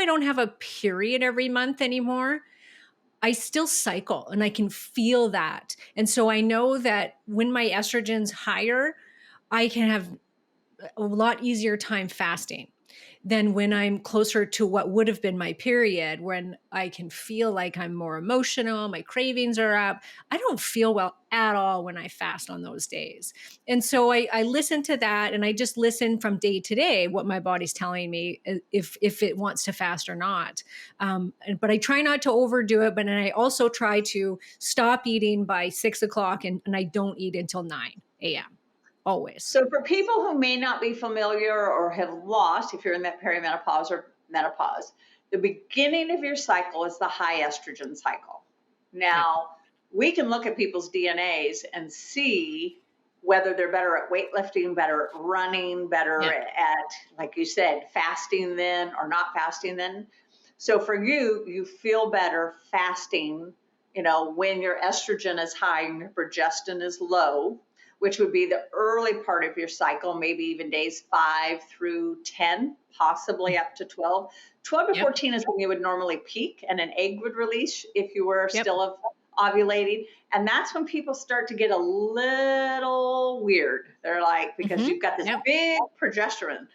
I don't have a period every month anymore, I still cycle and I can feel that. And so I know that when my estrogen's higher, I can have a lot easier time fasting than when I'm closer to what would have been my period, when I can feel like I'm more emotional, my cravings are up. I don't feel well at all when I fast on those days. And so I listen to that, and I just listen from day to day what my body's telling me, if it wants to fast or not. But I try not to overdo it. But then I also try to stop eating by 6 o'clock, and I don't eat until 9 a.m. always. So for people who may not be familiar or have lost, if you're in that perimenopause or menopause, the beginning of your cycle is the high estrogen cycle. Yep. Now, we can look at people's DNAs and see whether they're better at weightlifting, better at running, better Yep. at, like you said, fasting then or not fasting then. So for you, you feel better fasting, when your estrogen is high and your progestin is low, which would be the early part of your cycle, maybe even days 5 through 10, possibly up to 12. 12 to Yep. 14 is when you would normally peak and an egg would release if you were Yep. still ovulating. And that's when people start to get a little weird. They're like, because you've got this Yep. big progesterone.